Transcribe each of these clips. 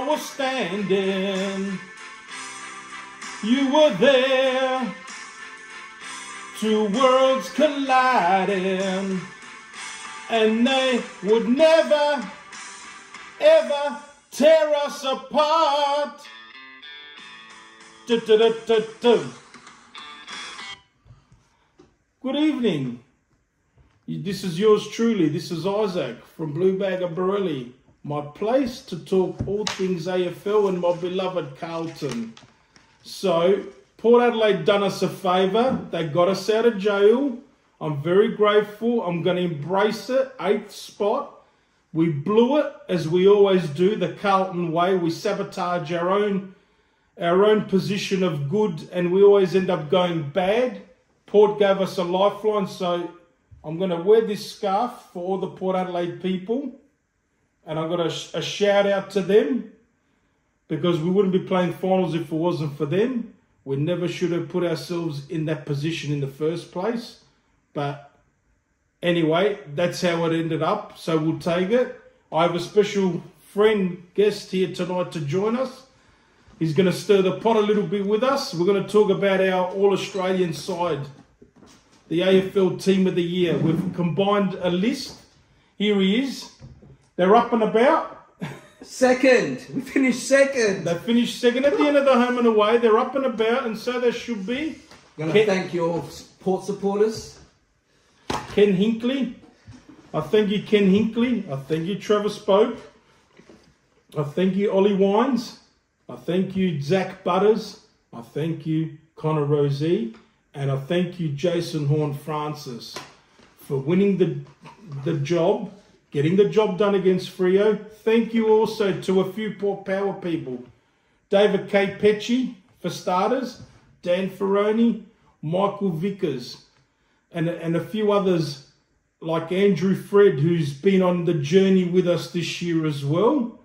was standing. You were there. Two worlds colliding, and they would never, ever tear us apart. Good evening. This is yours truly. This is Isaac from Blue Bag of Borelli, my place to talk all things AFL and my beloved Carlton. So, Port Adelaide done us a favour. They got us out of jail. I'm very grateful. I'm going to embrace it. 8th spot. We blew it, as we always do, the Carlton way. We sabotage our own position of good, and we always end up going bad. Port gave us a lifeline, so I'm going to wear this scarf for all the Port Adelaide people, and I've got a shout out to them, because we wouldn't be playing finals if it wasn't for them. We never should have put ourselves in that position in the first place. But anyway, that's how it ended up. So we'll take it. I have a special guest here tonight to join us. He's going to stir the pot a little bit with us. We're going to talk about our All Australian side, the AFL Team of the Year. We've combined a list. Here he is. They're up and about. Second. We finished second. They finished second at the end of the home and away. They're up and about, and so they should be. I'm going to thank your Port supporters. Ken Hinkley. I thank you, Ken Hinkley. I thank you, Trevor Spoke. I thank you, Ollie Wines. I thank you, Zach Butters. I thank you, Connor Rosey. And I thank you, Jason Horn-Francis, for winning the job, getting the job done against Freo. Thank you also to a few Port Power people. David K. Pecci, for starters. Dan Ferroni, Michael Vickers, and a few others like Andrew Fred, who's been on the journey with us this year as well.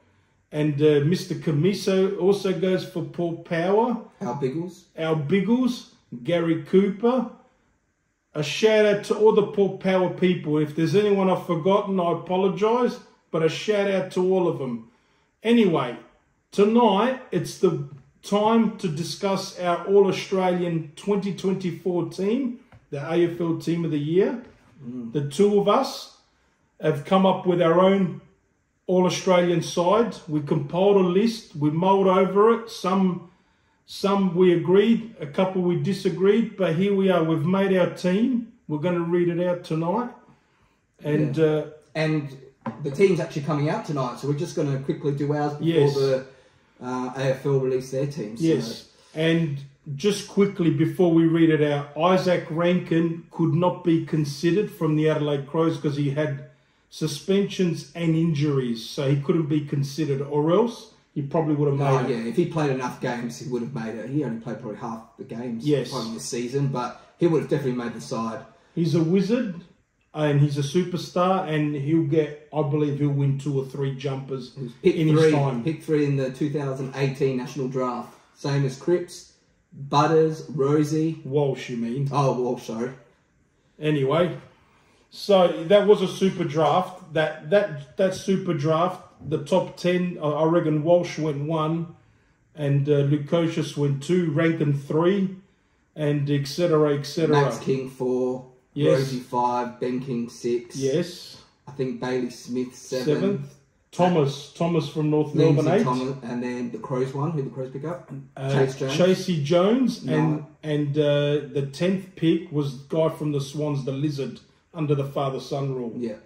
And Mr. Camiso also goes for Port Power. Our Biggles. Gary Cooper. A shout out to all the Port Power people. If there's anyone I've forgotten, I apologise, but a shout out to all of them. Anyway, tonight it's the time to discuss our All Australian 2024 team, the AFL Team of the Year. The two of us have come up with our own All Australian side. We compiled a list, we mulled over it. Some we agreed, a couple we disagreed, but here we are. We've made our team. We're going to read it out tonight. And and the team's actually coming out tonight, so we're just going to quickly do ours before the AFL release their team. So. Yes, and just quickly before we read it out, Isaac Rankin could not be considered from the Adelaide Crows because he had suspensions and injuries, so he couldn't be considered, or else he probably would have made it. Yeah, if he played enough games, he would have made it. He only played probably half the games this season, but he would have definitely made the side. He's a wizard, and he's a superstar, and I believe he'll win 2 or 3 jumpers in his time. Pick 3 in the 2018 National Draft. Same as Cripps, Butters, Rosie. Walsh, you mean? Oh, Walsh, sorry. Anyway, so that was a super draft. That super draft, the top 10, I reckon Walsh went 1, and Lukosius went 2, Rankin 3, and etc. Max King 4, yes. Rosie 5, Ben King 6. Yes. I think Bailey Smith 7th. Thomas from North Melbourne 8. And then the Crows one. Who the Crows pick up? Chasey Jones. And the 10th pick was the guy from the Swans, the Lizard, under the father-son rule. Yeah.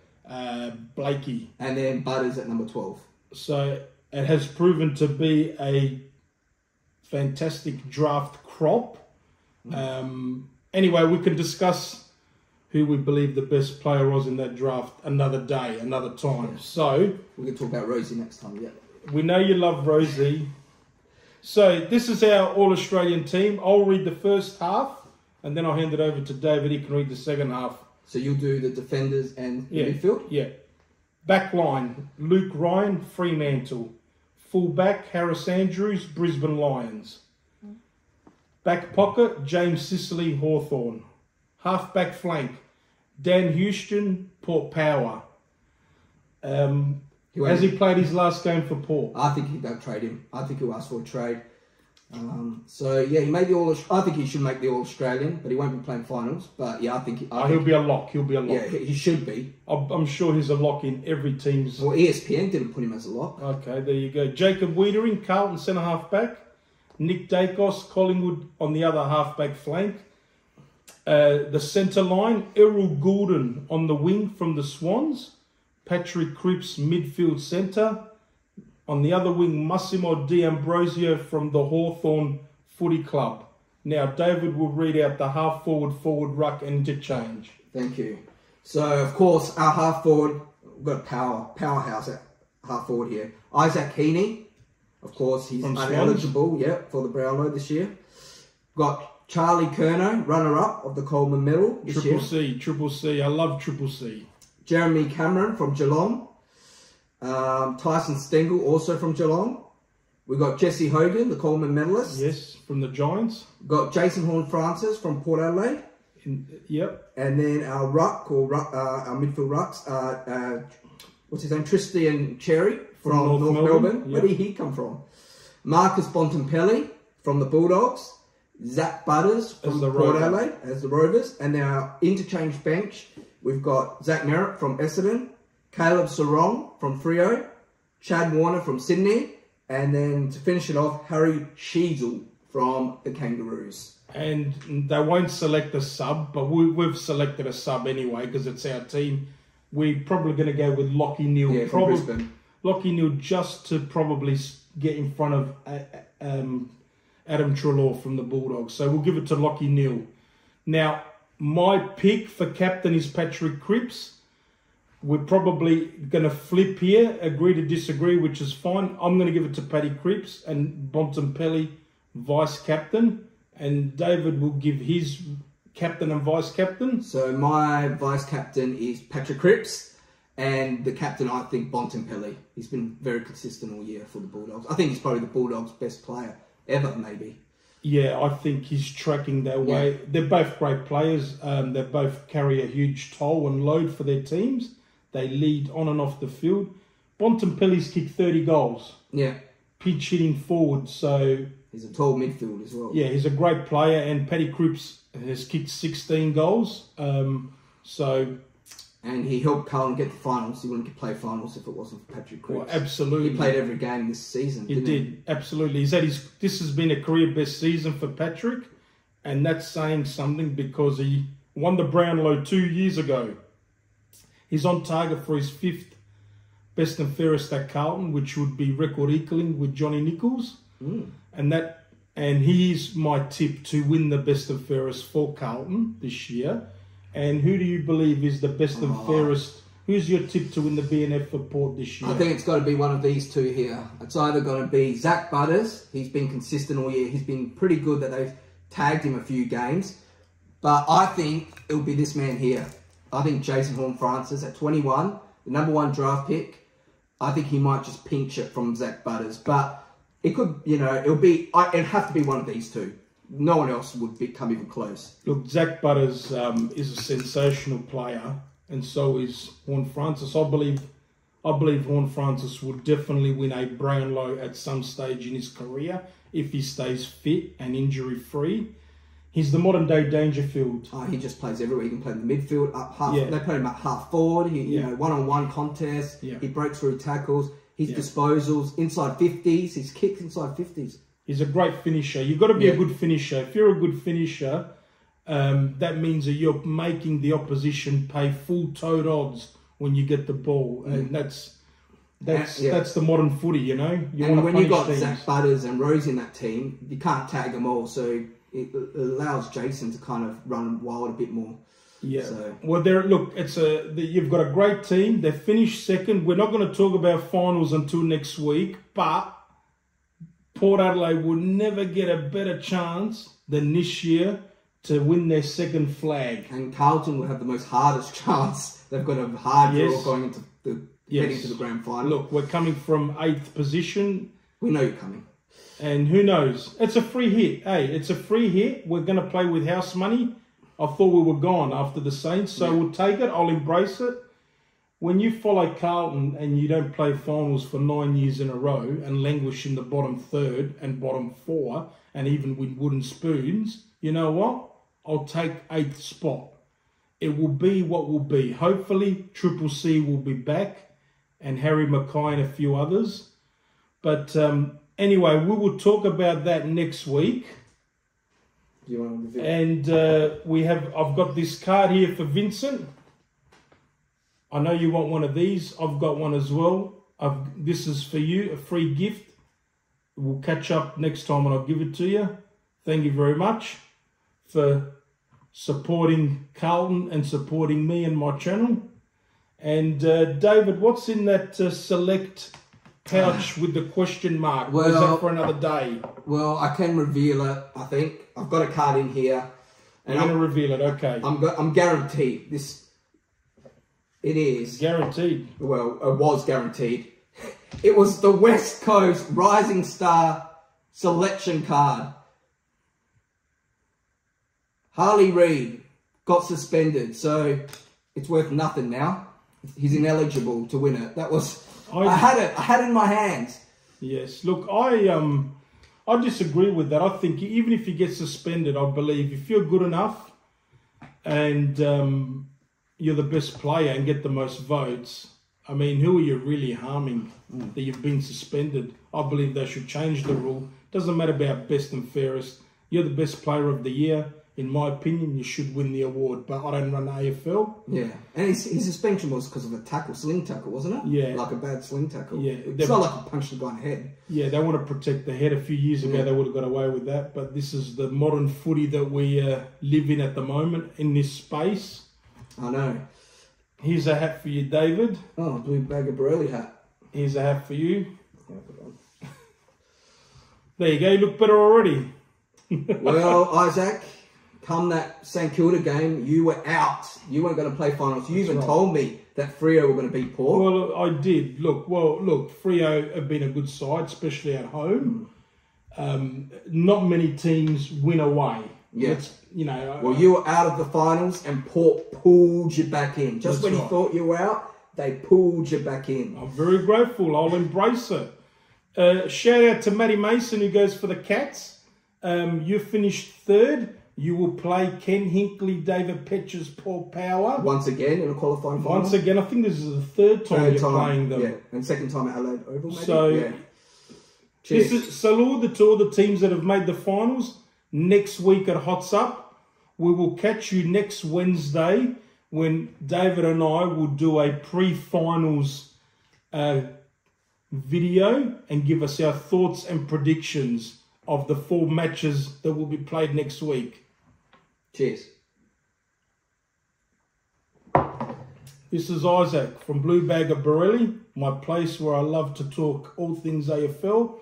Blakey. And then Butters at number 12. So it has proven to be a fantastic draft crop. Anyway, we can discuss who we believe the best player was in that draft another day, another time. Yeah. So we can talk about Rosie next time. Yeah. We know you love Rosie. So this is our All-Australian team. I'll read the first half, and then I'll hand it over to David. He can read the second half. So you'll do the defenders and the midfield? Yeah. Back line, Luke Ryan, Fremantle. Full back, Harris Andrews, Brisbane Lions. Back pocket, James Sicily, Hawthorn. Half back flank, Dan Houston, Port Power. Has he played his last game for Port? I think they'll trade him. I think he'll ask for a trade. So yeah, he made the All. I think he should make the All Australian, but he won't be playing finals. But yeah, I think he'll be a lock. He'll be a lock. Yeah, he should be. I'm sure he's a lock in every team's. Well, ESPN didn't put him as a lock. Okay, there you go. Jacob Wiedering, Carlton centre half back. Nick Dacos, Collingwood on the other half back flank. The centre line, Errol Goulden on the wing from the Swans. Patrick Cripps, midfield centre. On the other wing, Massimo D'Ambrosio from the Hawthorn Footy Club. Now, David will read out the half-forward, ruck and interchange. Thank you. So, of course, our half-forward, we've got a powerhouse at half-forward here. Isaac Heaney, of course, he's ineligible for the Brownlow this year. Got Charlie Curnow, runner-up of the Coleman Medal this year. Triple C. I love Triple C. Jeremy Cameron from Geelong. Tyson Stengel, also from Geelong. We've got Jesse Hogan, the Coleman medalist. Yes, from the Giants. Got Jason Horne-Francis from Port Adelaide. Yep. And then our our midfield rucks, what's his name? Tristan Cherry from North Melbourne. Yep. Where did he come from? Marcus Bontempelli from the Bulldogs. Zach Butters from Port Adelaide as the Rovers. And our interchange bench, we've got Zach Merritt from Essendon. Caleb Sarong from Freo, Chad Warner from Sydney, and then to finish it off, Harry Sheezel from the Kangaroos. And they won't select a sub, but we've selected a sub anyway because it's our team. We're probably going to go with Lachie Neale. From Brisbane. Lachie Neale just to probably get in front of Adam Treloar from the Bulldogs. So we'll give it to Lachie Neale. Now, my pick for captain is Patrick Cripps. We're probably going to flip here, agree to disagree, which is fine. I'm going to give it to Paddy Cripps and Bontempelli vice-captain. And David will give his captain and vice-captain. So my vice-captain is Patrick Cripps. And the captain, I think, Bontempelli. He's been very consistent all year for the Bulldogs. I think he's probably the Bulldogs' best player ever, maybe. Yeah, I think he's tracking their way. Yeah. They're both great players. They both carry a huge toll and load for their teams. They lead on and off the field. Bontempelli's kicked 30 goals. Yeah. Pitch hitting forward, so... He's a tall midfield as well. Yeah, he's a great player, and Paddy Cripps has kicked 16 goals. And he helped Carlton get the finals. He wouldn't play finals if it wasn't for Patrick Cripps. Well, absolutely. He played every game this season, He did, absolutely. This has been a career best season for Patrick, and that's saying something because he won the Brownlow 2 years ago. He's on target for his 5th best and fairest at Carlton, which would be record equaling with Johnny Nichols. And he is my tip to win the best and fairest for Carlton this year. And who do you believe is the best and fairest? Who's your tip to win the BNF for Port this year? I think it's got to be one of these two here. It's either going to be Zach Butters. He's been consistent all year. He's been pretty good that they've tagged him a few games. But I think it'll be this man here. I think Jason Horne-Francis at 21, the #1 draft pick. I think he might just pinch it from Zach Butters. But it could, it'd have to be one of these two. No one else would come even close. Look, Zach Butters is a sensational player, and so is Horne-Francis. I believe Horne-Francis will definitely win a Brownlow at some stage in his career if he stays fit and injury-free. He's the modern-day Dangerfield. Oh, he just plays everywhere. He can play in the midfield, up half. Yeah. They play him at half forward. One-on-one contests. Yeah. He breaks through tackles. His disposals, inside 50s. His kicks inside 50s. He's a great finisher. You've got to be a good finisher. If you're a good finisher, that means that you're making the opposition pay full-toed odds when you get the ball. And that's the modern footy, You and when you've got Zach Butters and Rose in that team, you can't tag them all. So it allows Jason to kind of run wild a bit more. Yeah. So. Well, you've got a great team. They finished second. We're not going to talk about finals until next week, but Port Adelaide will never get a better chance than this year to win their second flag. And Carlton will have the most hardest chance. They've got a hard draw going into heading to the grand final. Look, we're coming from 8th position. We know you're coming. And who knows? It's a free hit. Hey, it's a free hit. We're going to play with house money. I thought we were gone after the Saints, so we'll take it. I'll embrace it. when you follow Carlton and you don't play finals for 9 years in a row and languish in the bottom third and bottom 4 and even win wooden spoons, you know what? I'll take 8th spot. It will be what will be. Hopefully, Triple C will be back and Harry Mackay and a few others. But anyway, we will talk about that next week. Do you want to and I've got this card here for Vincent. I know you want one of these. I've got one as well. This is for you, a free gift. We'll catch up next time and I'll give it to you. Thank you very much for supporting Carlton and supporting me and my channel. And David, what's in that select pouch with the question mark? Well, is that for another day? Well, I can reveal it, I think. I've got a card in here. And I'm going to reveal it, okay. I'm guaranteed. It is. Guaranteed. Well, it was guaranteed. It was the West Coast Rising Star selection card. Harley Reid got suspended, so it's worth nothing now. He's ineligible to win it. That was... I had it in my hands. Yes. Look, I disagree with that. I think even if you get suspended, I believe if you're good enough and you're the best player and get the most votes, I mean, who are you really harming that you've been suspended? I believe they should change the rule. Doesn't matter about best and fairest. You're the best player of the year. In my opinion, you should win the award. But I don't run AFL. Yeah. And his suspension was because of a tackle, sling tackle, wasn't it? Yeah. Like a bad sling tackle. Yeah. It's not like he punched the guy in the head. Yeah, they want to protect the head. A few years ago, they would have got away with that. But this is the modern footy that we live in at the moment, in this space. I know. Here's a hat for you, David. Oh, blue bag of Borelli hat. Here's a hat for you. There you go. You look better already. Well, Isaac, come that St Kilda game, you were out. You weren't going to play finals. You even told me that Freo were going to beat Port. Well, I did. Look, Freo have been a good side, especially at home. Not many teams win away. Yeah. You know. Well, you were out of the finals and Port pulled you back in. Just when you thought you were out, they pulled you back in. I'm very grateful. I'll embrace it. Shout out to Matty Mason who goes for the Cats. You finished 3rd. You will play Ken Hinkley, David Petch's Paul Power. Once again in a qualifying final. Once again. I think this is the 3rd time you're playing them. Yeah, and 2nd time at Adelaide Oval, maybe. So, yeah. Cheers. Salute to all the teams that have made the finals. Next week at Hots Up, we will catch you next Wednesday when David and I will do a pre-finals video and give us our thoughts and predictions of the 4 matches that will be played next week. Cheers. This is Isaac from Blue Bag of Borelli, my place where I love to talk all things AFL.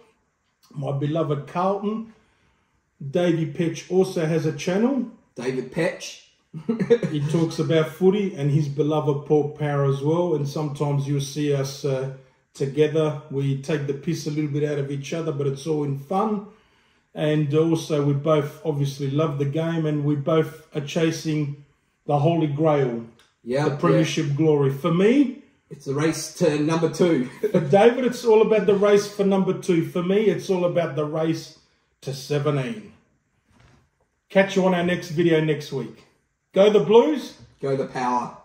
My beloved Carlton. Davey Petch also has a channel. David Petch. He talks about footy and his beloved Port Power as well. And sometimes you'll see us together. We take the piss a little bit out of each other, but it's all in fun. And also we both obviously love the game and we both are chasing the Holy Grail. Yeah. The Premiership glory. For me, it's the race to number 2. For David, it's all about the race for number 2. For me, it's all about the race to 17. Catch you on our next video next week. Go the Blues. Go the Power.